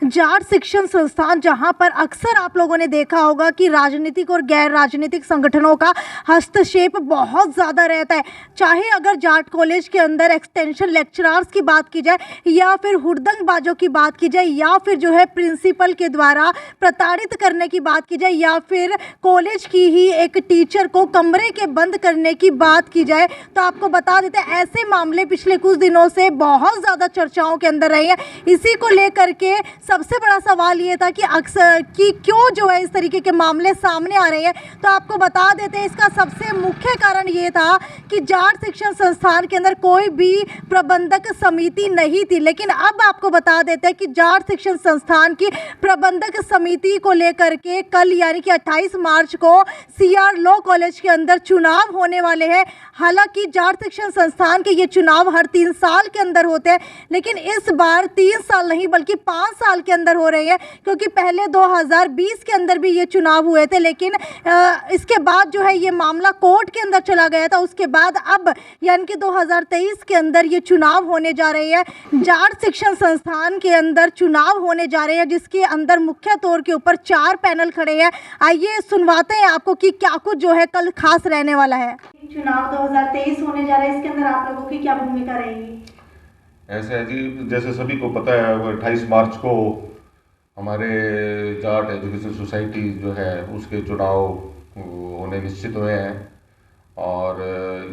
जाट शिक्षण संस्थान, जहां पर अक्सर आप लोगों ने देखा होगा कि राजनीतिक और गैर राजनीतिक संगठनों का हस्तक्षेप बहुत ज़्यादा रहता है। चाहे अगर जाट कॉलेज के अंदर एक्सटेंशन लेक्चरर्स की बात की जाए, या फिर हुड़दंगबाजों की बात की जाए, या फिर जो है प्रिंसिपल के द्वारा प्रताड़ित करने की बात की जाए, या फिर कॉलेज की ही एक टीचर को कमरे के बंद करने की बात की जाए, तो आपको बता देते हैं ऐसे मामले पिछले कुछ दिनों से बहुत ज़्यादा चर्चाओं के अंदर रहे हैं। इसी को लेकर के सबसे बड़ा सवाल ये था कि अक्सर कि क्यों जो है इस तरीके के मामले सामने आ रहे हैं। तो आपको बता देते हैं इसका सबसे मुख्य कारण ये था कि जाट शिक्षण संस्थान के अंदर कोई भी प्रबंधक समिति नहीं थी। लेकिन अब आपको बता देते हैं कि जाट शिक्षण संस्थान की प्रबंधक समिति को लेकर के कल यानी कि 28 मार्च को सीआर लॉ कॉलेज के अंदर चुनाव होने वाले हैं। हालांकि जाट शिक्षण संस्थान के ये चुनाव हर 3 साल के अंदर होते हैं, लेकिन इस बार 3 साल नहीं बल्कि 5 साल के अंदर हो रहे हैं, क्योंकि पहले 2020 के अंदर भी ये चुनाव हुए थे। लेकिन इसके बाद जो है ये मामला कोर्ट के अंदर चला गया था। उसके बाद अब यानी कि 2023 के अंदर ये चुनाव होने जा रहे हैं। जाट शिक्षण संस्थान के अंदर चुनाव होने जा रहे हैं, जिसके अंदर मुख्य तौर के ऊपर 4 पैनल खड़े हैं। आइए सुनवाते हैं आपको कि क्या कुछ जो है कल खास रहने वाला है। चुनाव 2023 होने जा रहा है, इसके अंदर आप लोगों की क्या भूमिका रहेगी? ऐसे है जी, जैसे सभी को पता है 28 मार्च को हमारे जाट एजुकेशन सोसाइटी जो है उसके चुनाव होने निश्चित हुए हैं। और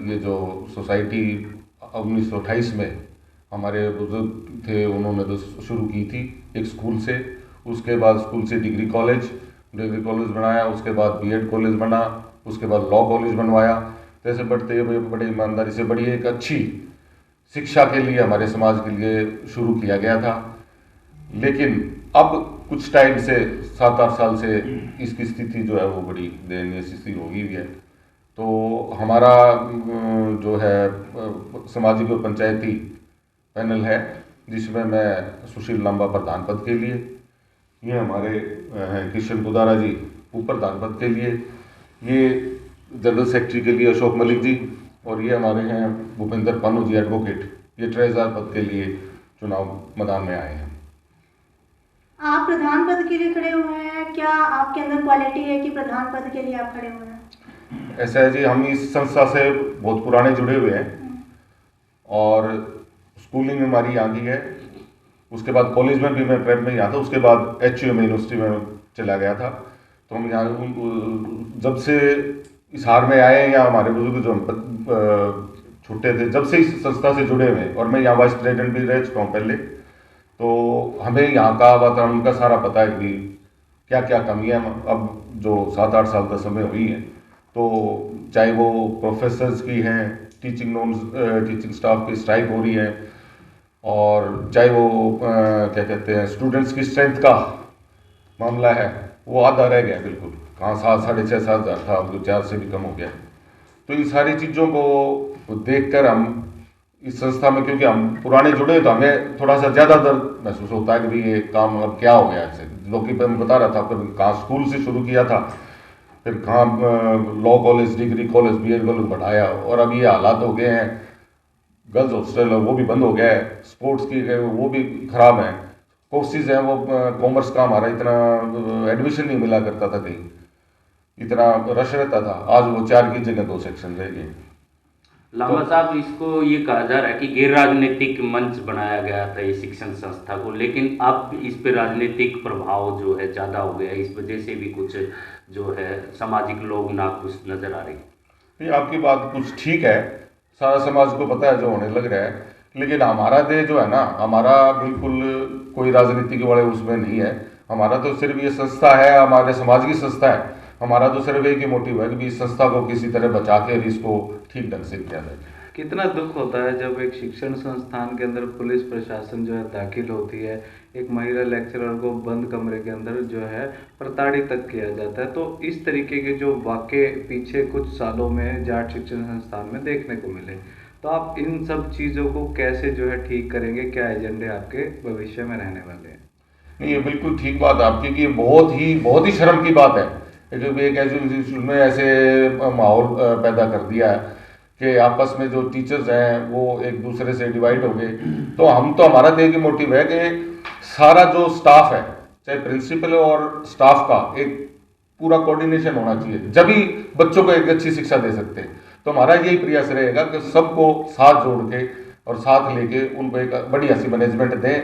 ये जो सोसाइटी 1928 में हमारे बुजुर्ग थे उन्होंने तो शुरू की थी एक स्कूल से। उसके बाद स्कूल से डिग्री कॉलेज बनाया, उसके बाद बीएड कॉलेज बना, उसके बाद लॉ कॉलेज बनवाया। जैसे बढ़ते हुए बड़ी ईमानदारी से बड़ी एक अच्छी शिक्षा के लिए हमारे समाज के लिए शुरू किया गया था। लेकिन अब कुछ टाइम से 7-8 साल से इसकी स्थिति जो है वो बड़ी दयनीय स्थिति हो गई है। तो हमारा जो है सामाजिक और पंचायती पैनल है, जिसमें मैं सुशील लांबा प्रधान पद के लिए, ये हमारे हैं किशन गुदारा जी उप प्रधान पद के लिए, ये जनरल सेक्रेटरी के लिए अशोक मलिक जी, और ये हमारे हैं भूपेंद्र पानू जी एडवोकेट, ये ट्रेजर पद के लिए चुनाव मैदान में आए हैं। आप प्रधान पद के लिए खड़े हुए हैं, क्या आपके अंदर क्वालिटी है कि प्रधान पद के लिए आप खड़े हुए हैं? ऐसा है जी, हम इस संस्था से बहुत पुराने जुड़े हुए हैं और स्कूलिंग हमारी यहाँ की है। उसके बाद कॉलेज में भी मैं प्रेप में यहाँ था, उसके बाद एचयू में यूनिवर्सिटी में चला गया था। तो हम यहाँ जब से इस हार में आए हैं, या हमारे बुजुर्ग जो हम छुट्टे थे जब से इस संस्था से जुड़े हुए, और मैं यहाँ वाइस प्रेसिडेंट भी रह चुका हूँ पहले। तो हमें यहाँ का वातावरण का सारा पता है कि क्या क्या कमियाँ अब जो 7-8 साल का समय हुई है, तो चाहे वो प्रोफेसर्स की हैं, टीचिंग स्टाफ की स्ट्राइक हो रही है, और चाहे वो क्या कहते हैं स्टूडेंट्स की स्ट्रेंथ का मामला है, वो आधा रह गया बिल्कुल। कहाँ 6,500-7 हज़ार था, अब तो 4 से भी कम हो गया। तो इन सारी चीज़ों को देखकर हम इस संस्था में, क्योंकि हम पुराने जुड़े तो हमें थोड़ा सा ज़्यादा दर्द महसूस होता है कि भाई ये काम अब क्या हो गया ऐसे। जो कि मैं बता रहा था, फिर कहाँ स्कूल से शुरू किया था, फिर कहाँ law college, degree college, BEd college बढ़ाया, और अब ये हालात हो गए हैं। गर्ल्स हॉस्टल वो भी बंद हो गया है, स्पोर्ट्स की वो भी खराब है, कोर्सेज हैं वो कॉमर्स का हमारा इतना एडमिशन नहीं मिला करता था, कहीं इतना रश रहता था। आज वो 4 की जगह 2 सेक्शन रह गए। लांबा साहब, इसको ये कहा जा रहा है कि गैर राजनीतिक मंच बनाया गया था ये शिक्षण संस्था को, लेकिन अब इस पे राजनीतिक प्रभाव जो है ज़्यादा हो गया है, इस वजह से भी कुछ जो है सामाजिक लोग नाखुश नजर आ रहे हैं। ये आपकी बात कुछ ठीक है, सारा समाज को पता है जो होने लग रहा है, लेकिन हमारा देश जो है ना, हमारा बिल्कुल कोई राजनीति वाले उसमें नहीं है। हमारा तो सिर्फ ये संस्था है, हमारे समाज की संस्था है। हमारा तो सिर्फ एक ही मोटिव है कि इस संस्था को किसी तरह बचा के इसको ठीक ढंग से किया जाए। कितना दुख होता है जब एक शिक्षण संस्थान के अंदर पुलिस प्रशासन जो है दाखिल होती है, एक महिला लेक्चरर को बंद कमरे के अंदर जो है प्रताड़ित तक किया जाता है। तो इस तरीके के जो वाक़े पीछे कुछ सालों में जाट शिक्षण संस्थान में देखने को मिले, तो आप इन सब चीज़ों को कैसे जो है ठीक करेंगे? क्या एजेंडे आपके भविष्य में रहने वाले हैं? नहीं, ये बिल्कुल ठीक बात आपकी कि बहुत ही शर्म की बात है जो एक एजुकेशन में ऐसे माहौल पैदा कर दिया है कि आपस में जो टीचर्स हैं वो एक दूसरे से डिवाइड हो गए। तो हमारा तो एक ही मोटिव है कि सारा जो स्टाफ है, चाहे प्रिंसिपल और स्टाफ का एक पूरा कोऑर्डिनेशन होना चाहिए, जब भी बच्चों को एक अच्छी शिक्षा दे सकते हैं। तो हमारा यही प्रयास रहेगा कि सबको साथ जोड़ के और साथ लेके उनको एक बढ़िया सी मैनेजमेंट दें,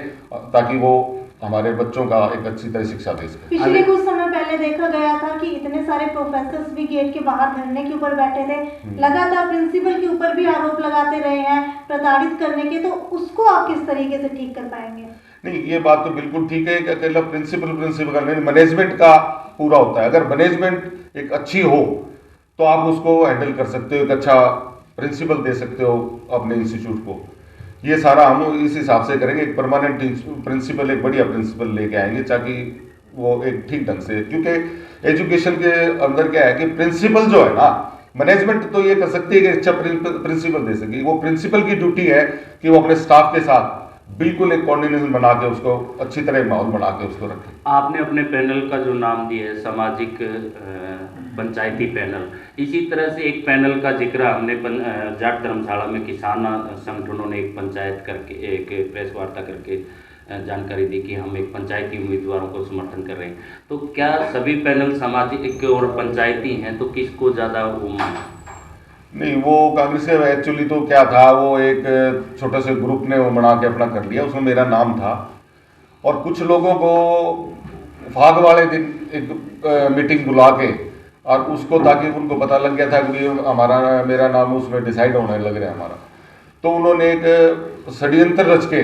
ताकि वो हमारे बच्चों का एक अच्छी तरह शिक्षा दे सके। पिछले कुछ समय पहले देखा गया था कि इतने सारे प्रोफेसर्स भी गेट के बाहर धरने के ऊपर बैठे थे, लगातार प्रिंसिपल के ऊपर भी आरोप लगाते रहे हैं प्रताड़ित करने के, तो उसको आप किस तरीके से ठीक कर पाएंगे? नहीं, ये बात तो बिल्कुल ठीक है कि अकेला प्रिंसिपल का नहीं, मैनेजमेंट का पूरा होता है। अगर मैनेजमेंट एक अच्छी हो तो आप उसको हैंडल कर सकते हो, एक अच्छा प्रिंसिपल दे सकते हो अपने इंस्टीट्यूट को। ये सारा हम इस हिसाब से करेंगे, एक परमानेंट प्रिंसिपल, एक बढ़िया प्रिंसिपल लेके आएंगे, ताकि वो एक ठीक ढंग से, क्योंकि एजुकेशन के अंदर क्या है कि प्रिंसिपल जो है ना, मैनेजमेंट तो ये कर सकती है कि अच्छा प्रिंसिपल दे सके, वो प्रिंसिपल की ड्यूटी है कि वो अपने स्टाफ के साथ बिल्कुल एक कोऑर्डिनेशन बना के उसको अच्छी तरह माहौल बना के उसको रखें। आपने अपने पैनल का जो नाम दिया है सामाजिक पंचायती पैनल, इसी तरह से एक पैनल का जिक्र हमने जाट धर्मशाला में किसान संगठनों ने एक पंचायत करके एक प्रेस वार्ता करके जानकारी दी कि हम एक पंचायती उम्मीदवारों को समर्थन कर रहे हैं। तो क्या सभी पैनल सामाजिक और पंचायती हैं, तो किसको ज़्यादा वो माना? नहीं, वो कांग्रेस के एक्चुअली तो क्या था, वो एक छोटे से ग्रुप ने वो बना के अपना कर लिया, उसमें मेरा नाम था। और कुछ लोगों को फाग वाले दिन एक मीटिंग बुला के और उसको, ताकि उनको पता लग गया था कि हमारा मेरा नाम उसमें डिसाइड होने लग रहा है हमारा, तो उन्होंने एक षड्यंत्र रच के,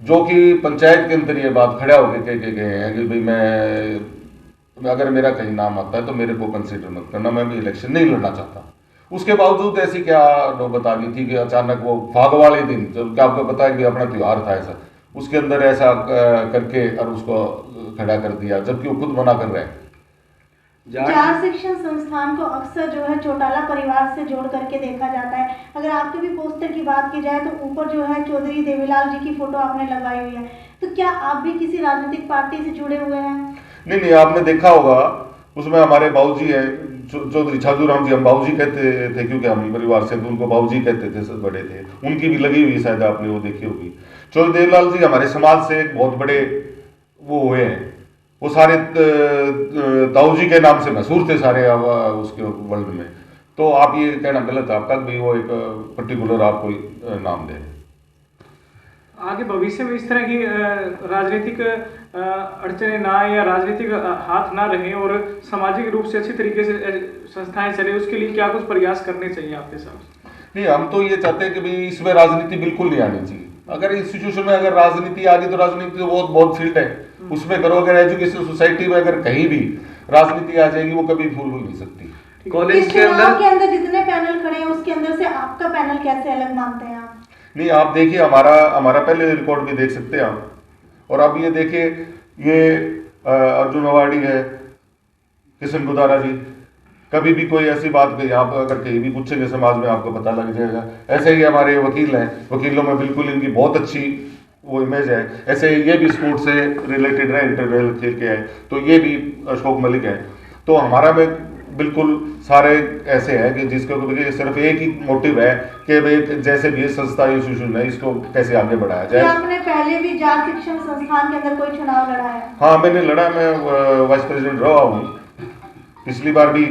जो कि पंचायत के अंदर ये बात खड़ा होकर कह के गए हैं कि भाई मैं अगर मेरा कहीं नाम आता है तो मेरे को कंसिडर मत करना, मैं भी इलेक्शन नहीं लड़ना चाहता। उसके बावजूद ऐसी क्या नौबत आ गई थी कि अचानक वो फाग वाले दिन, जब आपको पता है कि अपना त्यौहार था ऐसा, उसके अंदर ऐसा करके और उसको खड़ा कर दिया, जबकि वो खुद मना कर रहे हैं। जाट शिक्षण संस्थान को अक्सर जो है चौटाला परिवार से जोड़ करके देखा जाता है। अगर आपके भी पोस्टर की बात की जाए तो ऊपर जो है चौधरी देवीलाल जी की फोटो आपने लगाई हुई है, तो क्या आप भी किसी राजनीतिक पार्टी से जुड़े हुए हैं? नहीं, आपने देखा होगा उसमें हमारे बाबूजी है चौधरी छाजूराम जी, हम बाबूजी कहते थे क्योंकि हम परिवार से, तो उनको बाबूजी कहते थे, सब बड़े थे, उनकी भी लगी हुई, शायद आपने वो देखी होगी। चौधरी देवीलाल जी हमारे समाज से एक बहुत बड़े वो हुए हैं, वो सारे ताऊ जी के नाम से मशहूर थे सारे उसके वर्ल्ड में। तो आप ये कहना गलत है आपका भी वो एक पर्टिकुलर आप कोई नाम दे। आगे भविष्य में इस तरह की राजनीतिक अड़चने ना आए या राजनीतिक हाथ ना रहे और सामाजिक रूप से अच्छी तरीके से संस्थाएं चले, उसके लिए क्या कुछ प्रयास करने चाहिए आपके साथ? नहीं, हम तो ये चाहते हैं कि भाई इसमें राजनीति बिल्कुल नहीं आनी चाहिए। अगर इंस्टीट्यूशन में अगर राजनीति आ गई तो राजनीति तो बहुत फील्ड है, उसमें करो। अगर एजुकेशन सोसाइटी में अगर कहीं भी राजनीति आ जाएगी वो कभी फूल हो नहीं सकती। कॉलेज के अंदर जितने पैनल खड़े हैं उसके अंदर से आपका पैनल कैसे अलग मानते हैं आप? नहीं, आप देखिए हमारा पहले रिकॉर्ड भी देख सकते हैं आप, और अब ये देखिए ये अर्जुन अवार्डी है, किशन गुदारा जी, कभी भी कोई ऐसी बात यहाँ पर अगर कहीं भी पूछेंगे समाज में आपको पता लग जाएगा। ऐसे ही हमारे वकील हैं, वकीलों में बिल्कुल इनकी बहुत अच्छी वो इमेज है। ऐसे ये भी स्पोर्ट्स से रिलेटेड है, इंटरवेल खेल के है, तो ये भी अशोक मलिक है। तो हमारा में बिल्कुल सारे ऐसे हैं कि जिसको सिर्फ एक ही मोटिव है कि भाई जैसे भी संस्था इंस्टीट्यूशन है इसको कैसे आगे बढ़ाया जाए। क्या आपने पहले भी जाट शिक्षण संस्थान के अंदर कोई चुनाव लड़ा है? हाँ, मैंने लड़ा, मैं वाइस प्रेसिडेंट रहा हूँ। पिछली बार भी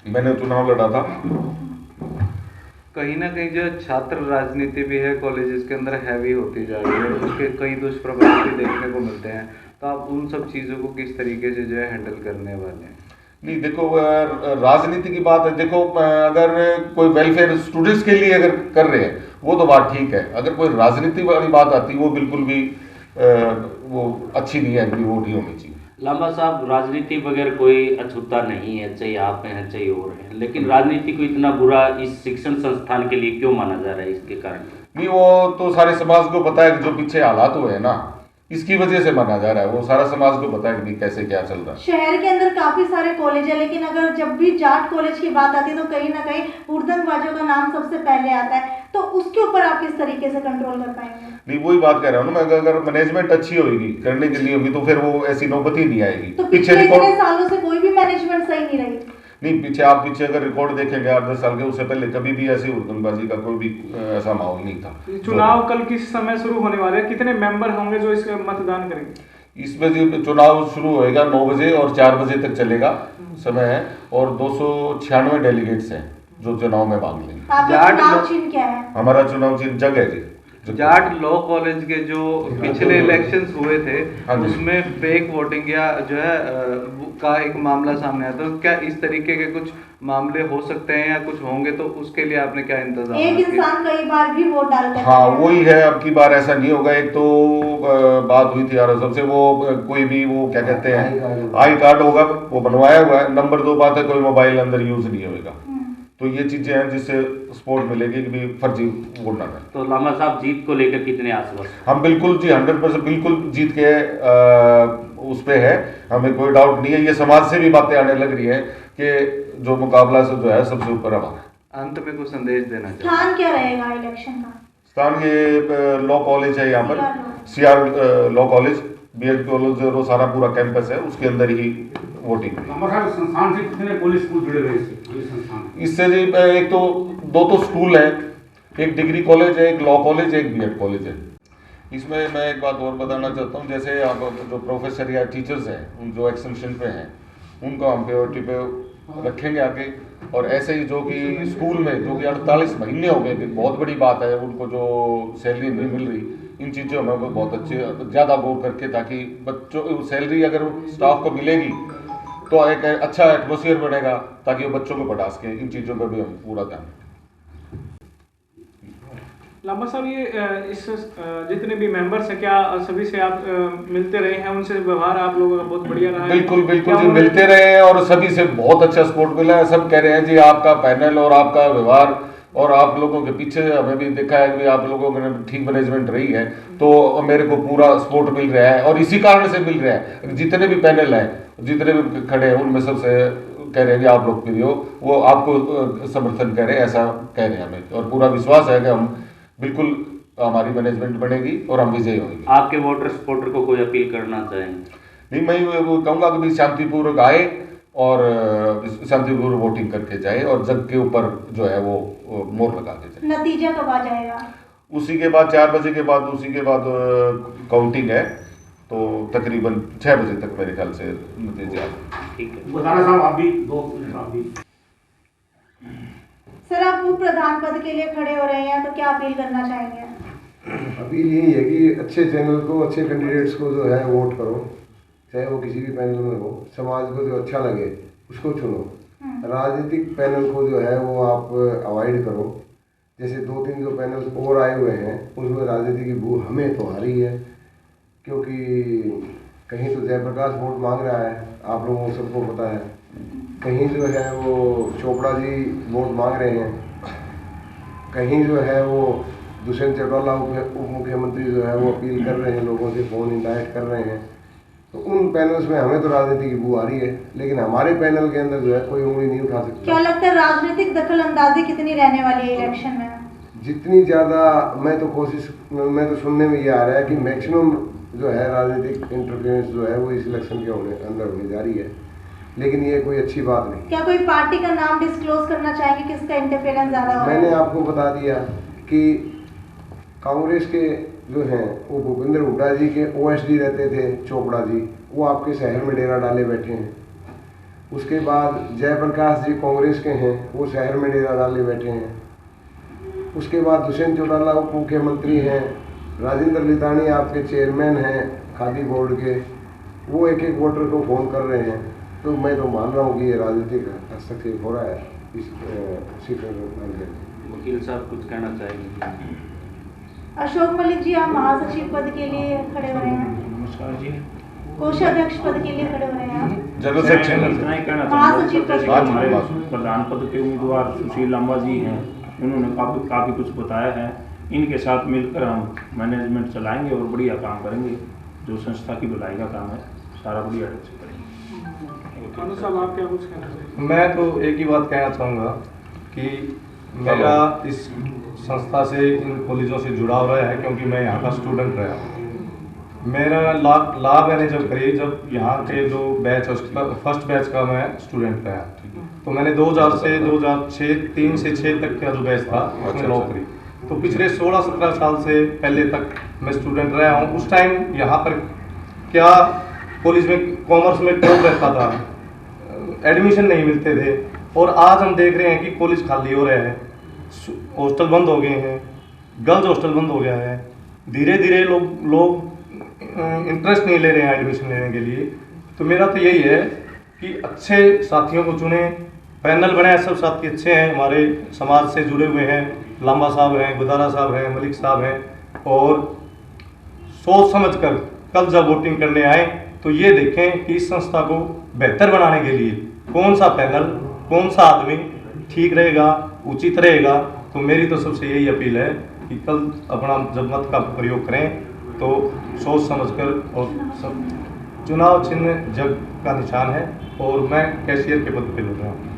मैंने चुनाव लड़ा था। कहीं ना कहीं जो छात्र राजनीति भी है कॉलेजेस के अंदर हैवी होती जा रही है, उसके कई दुष्प्रभाव भी देखने को मिलते हैं, तो आप उन सब चीज़ों को किस तरीके से जो है हैंडल करने वाले हैं? नहीं, देखो राजनीति की बात है, देखो अगर कोई वेलफेयर स्टूडेंट्स के लिए अगर कर रहे हैं वो तो बात ठीक है। अगर कोई राजनीति वाली बात आती है वो बिल्कुल भी वो अच्छी नहीं है, वो नहीं होनी चाहिए। लांबा साहब, राजनीति बगैर कोई अछूता नहीं है, चाहे आप हैं चाहे और हैं, लेकिन राजनीति को इतना बुरा इस शिक्षण संस्थान के लिए क्यों माना जा रहा है? इसके कारण नहीं, वो तो सारे समाज को पता है कि जो पीछे हालात हुए हैं ना, इसकी वजह से माना जा रहा है। वो सारा समाज को पता है कि कैसे क्या चल रहा है। शहर के अंदर काफी सारे कॉलेज है, लेकिन अगर जब भी जाट कॉलेज की बात आती है तो कहीं ना कहीं उर्दनबाजों का नाम सबसे पहले आता है, तो उसके ऊपर आप किस तरीके से कंट्रोल कर पाएंगे? नहीं, वही बात कह रहा हूँ ना मैं, अगर मैनेजमेंट अच्छी होगी करने के लिए होगी तो फिर वो ऐसी नौबत ही नहीं आएगी। तो पिछले इतने सालों से कोई भी मैनेजमेंट सही नहीं रही। नहीं, पीछे अगर रिकॉर्ड देखेंगे 8-10 साल के, उससे पहले कभी भी ऐसी हुड़दंगबाजी का कोई भी ऐसा माहौल नहीं था। चुनाव कल किस समय शुरू होने वाले हैं, कितने मेंबर होंगे जो इसका मतदान करेंगे? इसमें जो चुनाव शुरू होएगा 9 बजे और 4 बजे तक चलेगा समय है, और 296 डेलीगेट्स हैं जो चुनाव में भाग लेंगे। आपका चुनाव चिन्ह क्या है? हमारा चुनाव चिन्ह जग है जी। जाट लॉ कॉलेज के जो पिछले इलेक्शंस हुए थे हाँ जी। उसमें फेक वोटिंग या जो है का एक मामला सामने आया, तो क्या इस तरीके के कुछ मामले हो सकते हैं या कुछ होंगे, तो उसके लिए आपने क्या इंतजाम एक किए? इंसान कई बार भी वोट डालता है। हाँ वही है, अब की बार ऐसा नहीं होगा। एक तो बात हुई थी यार सबसे, वो कोई भी वो क्या कहते हैं आई कार्ड होगा वो बनवाया हुआ है। नंबर 2 बात है, कोई मोबाइल अंदर यूज नहीं होगा। तो ये चीजें हैं जिससे सपोर्ट मिलेगी कि भी फर्जी वोट ना करें। तो लामा साहब जीत को लेकर कितने आश्वस्त? हम बिल्कुल जी 100% बिल्कुल जीत के उस पे है, हमें कोई डाउट नहीं है। ये समाज से भी बातें आने लग रही है कि जो मुकाबला से जो है सबसे ऊपर हमारा। अंत में कुछ संदेश देना चाहिए? स्थान क्या रहेगा इलेक्शन का? स्थान ये लॉ कॉलेज है यहाँ पर, CR law college, BEd college और सारा पूरा कैंपस है, उसके अंदर ही वोटिंग। संस्थान से कितने पुलिस स्कूल जुड़े हुए इससे जी एक तो 2 स्कूल है, एक डिग्री कॉलेज है, एक लॉ कॉलेज है, एक बीएड कॉलेज है। इसमें मैं एक बात और बताना चाहता हूँ, जैसे आप जो प्रोफेसर या टीचर्स हैं उन जो एक्सटेंशन पे हैं उनको हम प्रायोरिटी पे रखेंगे आगे। और ऐसे ही जो कि स्कूल में जो कि 48 महीने हो गए, बहुत बड़ी बात है, उनको जो सैलरी नहीं मिल रही, इन चीज़ों में बहुत अच्छे ज़्यादा गौर करके, ताकि बच्चों सैलरी अगर स्टाफ को मिलेगी तो एक अच्छा एटमोसफियर बनेगा ताकि वो बच्चों को पढ़ा सकें। इन चीज़ों पर भी हम पूरा ध्यान। लामा साहब, ये इस जितने भी मेंबर्स हैं, क्या सभी से आप मिलते रहे हैं, उनसे व्यवहार आप लोगों का बहुत बढ़िया रहा है? बिल्कुल बिल्कुल जी, मिलते रहे हैं और सभी से बहुत अच्छा सपोर्ट मिला है। सब कह रहे हैं जी आपका पैनल और आपका व्यवहार और आप लोगों के पीछे हमें भी देखा है कि आप लोगों ने ठीक मैनेजमेंट रही है, तो मेरे को पूरा सपोर्ट मिल रहा है। और इसी कारण से मिल रहा है, जितने भी पैनल हैं, जितने भी खड़े हैं, उनमें सबसे कह रहे हैं कि आप लोग प्रिय हो, वो आपको समर्थन कह रहे हैं, ऐसा कह रहे हैं हमें। और पूरा विश्वास है कि हम बिल्कुल हमारी मैनेजमेंट बनेगी और हम विजयी होंगे। आपके वोटर सपोर्टर को कोई अपील करना चाहेंगे? नहीं, मैं वो कहूँगा कि भी शांतिपूर्वक आए और शांतिपूर्वक वोटिंग करके जाए और जग के ऊपर जो है वो मोहर लगा के जाए। नतीजा कब आ जाएगा? उसी के बाद 4 बजे के बाद उसी के बाद काउंटिंग है, तो तकरीबन 6 बजे तक मेरे ख्याल से नतीजे आए। ठीक है। बताना साहब, आप भी 2 मिनट आप भी। सर, आप उप प्रधान पद के लिए खड़े हो रहे हैं, तो क्या अपील करना चाहेंगे? अपील यही है कि अच्छे चैनल को, अच्छे कैंडिडेट्स को जो है वोट करो, चाहे वो किसी भी पैनल में हो। समाज को जो अच्छा लगे उसको चुनो। राजनीतिक पैनल को जो है वो आप अवॉइड करो। जैसे 2-3 जो पैनल और आए हुए हैं उसमें राजनीति की बू हमें तो आ रही है, क्योंकि कहीं तो जयप्रकाश वोट मांग रहा है, आप लोगों को सबको पता है। कहीं जो है वो चोपड़ा जी वोट मांग रहे हैं, कहीं जो है वो दुष्यंत चौटाला उप मुख्यमंत्री जो है वो अपील कर रहे हैं, लोगों से फ़ोन इंडायरेक्ट कर रहे हैं। तो उन पैनल्स में हमें तो राजनीति की बू आ रही है, लेकिन हमारे पैनल के अंदर जो है कोई उंगली नहीं उठा सकता। क्या लगता है राजनीतिक दखल अंदाजी कितनी रहने वाली है इलेक्शन में? जितनी ज़्यादा मैं तो सुनने में ये आ रहा है कि मैक्सिमम जो है राजनीतिक इंटरफेरेंस जो है वो इस इलेक्शन के अंदर होने जा रही है, लेकिन ये कोई अच्छी बात नहीं। क्या कोई पार्टी का नाम डिस्क्लोज करना चाहेंगे किसका इंटरफेरेंस ज़्यादा हो? मैंने आपको बता दिया कि कांग्रेस के जो हैं वो भूपेंद्र हुड्डा जी के OSD रहते थे, चोपड़ा जी, वो आपके शहर में डेरा डाले बैठे हैं। उसके बाद जयप्रकाश जी कांग्रेस के हैं, वो शहर में डेरा डाले बैठे हैं। उसके बाद दुष्यंत चौटाला उप मुख्यमंत्री हैं, राजेंद्र लितानी आपके चेयरमैन हैं खादी बोर्ड के, वो एक एक वोटर को फ़ोन कर रहे हैं। तो मैं तो मान रहा हूँ कि ये राजनीतिक हस्तक्षेप हो रहा है इस वकील साहब कुछ कहना चाहेंगे? अशोक मलिक जी, आप महासचिव पद के लिए खड़े हो रहे हैं। नमस्कार जी। कोषाध्यक्ष पद के लिए खड़े हो रहे हैं आप। जनरल सेक्रेटरी इतना ही कहना महासचिव पद चाहूँगा, के लिए। हमारे प्रधान पद के उम्मीदवार सुशील लांबा जी हैं, उन्होंने काफ़ी कुछ बताया है। इनके साथ मिलकर हम मैनेजमेंट चलाएंगे और बढ़िया काम करेंगे। जो संस्था की भलाई का काम है सारा बढ़िया ढंग से करेंगे। अनु साहब, आप क्या कुछ कहना चाहिए? मैं तो एक ही बात कहना चाहूँगा कि मेरा इस संस्था से, इन कॉलेजों से जुड़ाव रहा है, क्योंकि मैं यहाँ का स्टूडेंट रहा हूँ। मेरा लाभ मैंने जब करी, जब यहाँ के जो बैच फर्स्ट बैच का मैं स्टूडेंट था, तो मैंने 2000 से 2006 3 से 6 तक का जो बैच था उसमें लॉ करी। तो पिछले 16-17 साल से पहले तक मैं स्टूडेंट रहा हूँ। उस टाइम यहाँ पर क्या कॉलेज में कॉमर्स में टॉप रहता था, एडमिशन नहीं मिलते थे, और आज हम देख रहे हैं कि कॉलेज खाली हो रहा है, हॉस्टल बंद हो गए हैं, गर्ल्स हॉस्टल बंद हो गया है। धीरे धीरे लोग इंटरेस्ट नहीं ले रहे हैं एडमिशन लेने के लिए। तो मेरा तो यही है कि अच्छे साथियों को चुने, पैनल बनाए, सब साथी अच्छे हैं, हमारे समाज से जुड़े हुए हैं, लांबा साहब हैं, गुदारा साहब हैं, मलिक साहब हैं, और सोच समझ कर कल जब वोटिंग करने आए तो ये देखें कि इस संस्था को बेहतर बनाने के लिए कौन सा पैनल, कौन सा आदमी ठीक रहेगा, उचित रहेगा। तो मेरी तो सबसे यही अपील है कि कल अपना जब मत का प्रयोग करें तो सोच समझकर, और सब चुनाव चिन्ह जग का निशान है, और मैं कैशियर के पद पे लग रहा हूँ।